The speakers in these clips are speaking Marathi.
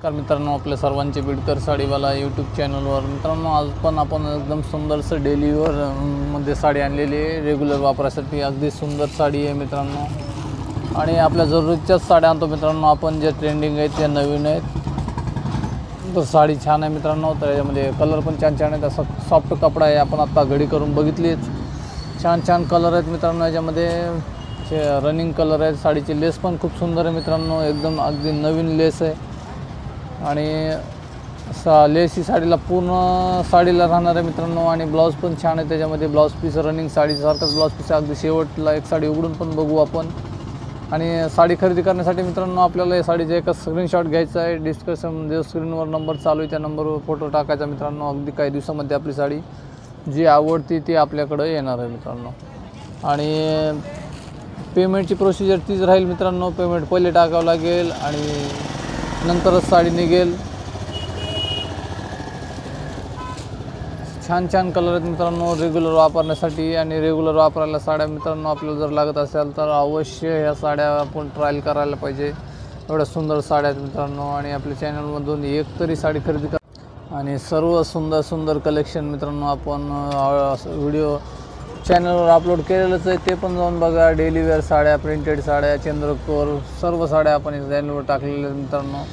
नमस्कार मित्रांनो, आपल्या सर्वांचे बिडकर साडीवाला यूट्यूब चॅनलवर. मित्रांनो, आज पण आपण एकदम सुंदरसं डेली वेअर मध्ये साडी आणलेली आहे. रेग्युलर वापरासाठी अगदी सुंदर साडी आहे मित्रांनो. आणि आपल्या जरूरच्याच साड्या आणतो मित्रांनो आपण. ज्या ट्रेंडिंग आहेत त्या नवीन आहेत. तर साडी छान आहे मित्रांनो. तर यामध्ये कलर पण छान छान आहेत. असा सॉफ्ट कपडा आहे. आपण आत्ता घडी करून बघितलीच. छान छान कलर आहेत मित्रांनो. याच्यामध्ये रनिंग कलर आहे. साडीची लेस पण खूप सुंदर आहे मित्रांनो. एकदम अगदी नवीन लेस आहे. आणि लेस ही साडीला पूर्ण साडीला राहणार आहे मित्रांनो. आणि ब्लाऊज पण छान आहे. त्याच्यामध्ये ब्लाऊज पीस रनिंग साडीसारखंच ब्लाऊज पीस. अगदी शेवटला एक साडी उघडून पण बघू आपण. आणि साडी खरेदी करण्यासाठी मित्रांनो आपल्याला या साडीचा एक स्क्रीनशॉट घ्यायचा आहे. डिस्क्रिप्शनमध्ये स्क्रीनवर नंबर चालू आहे, त्या नंबरवर फोटो टाकायचा मित्रांनो. अगदी काही दिवसामध्ये आपली साडी जी आवडती ती आपल्याकडे येणार आहे मित्रांनो. आणि पेमेंटची प्रोसिजर तीच राहील मित्रांनो. पेमेंट पहिले टाकावं लागेल आणि नंतरच साडी निघेल. छान छान कलर आहेत मित्रांनो रेग्युलर वापरण्यासाठी. आणि रेग्युलर वापरायला साड्या मित्रांनो आपल्याला जर लागत असेल तर अवश्य ह्या साड्या आपण ट्रायल करायला पाहिजे. एवढ्या सुंदर साड्या आहेत मित्रांनो. आणि आपल्या चॅनलमधून एक तरी साडी खरेदी करा. आणि सर्व सुंदर सुंदर कलेक्शन मित्रांनो आपण व्हिडिओ चॅनलवर अपलोड केलेलंच आहे. ते पण जाऊन बघा. डेली वेअर साड्या, प्रिंटेड साड्या, चंद्रकोर सर्व साड्या आपण इथे चॅनलवर टाकलेल्या आहेत मित्रांनो.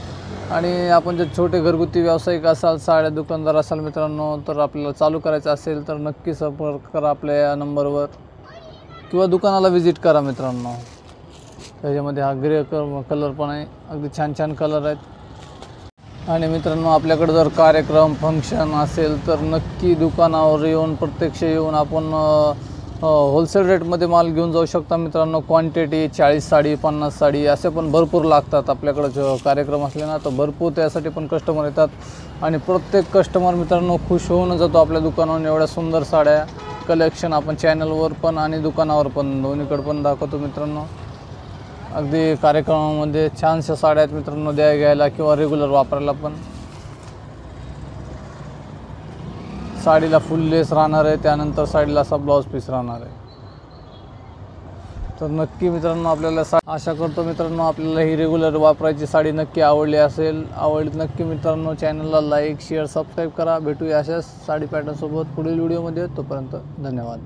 आणि आपण जर छोटे घरगुती व्यावसायिक असाल, साड्या दुकानदार असाल मित्रांनो, तर आपल्याला चालू करायचं असेल तर नक्की संपर्क करा आपल्या या नंबरवर किंवा दुकानाला व्हिजिट करा मित्रांनो. त्याच्यामध्ये हा ग्रे कलर पण आहे. अगदी छान छान कलर आहेत. आणि मित्रांनो आपल्याकडे जर कार्यक्रम फंक्शन असेल तर नक्की दुकानावर येऊन प्रत्यक्ष येऊन आपण होलसेल रेटमध्ये माल घेऊन जाऊ शकता मित्रांनो. क्वांटिटी 40 साडी 50 साडी असे पण भरपूर लागतात. आपल्याकडे कार्यक्रम असले ना तर भरपूर त्यासाठी पण कस्टमर येतात. आणि प्रत्येक कस्टमर मित्रांनो खुश होऊन जातो आपल्या दुकानावर. एवढ्या सुंदर साड्या कलेक्शन आपण चॅनलवर पण आणि दुकानावर पण दोन्हीकडे पण दाखवतो मित्रांनो. अगदी कार्यक्रमामध्ये छानशा साड्या आहेत मित्रांनो द्यायला घ्यायला किंवा रेग्युलर वापरायला पण. साडीला फुल लेस राहणार आहे. त्यानंतर साडीला असा ब्लाऊज पीस राहणार आहे. तर नक्की मित्रांनो आपल्याला आशा करतो मित्रांनो आपल्याला ही रेग्युलर वापरायची साडी नक्की आवडली असेल. आवडली नक्की मित्रांनो चॅनलला लाईक शेअर सबस्क्राईब करा. भेटूया अशाच साडी पॅटर्नसोबत पुढील व्हिडिओमध्ये. तोपर्यंत धन्यवाद.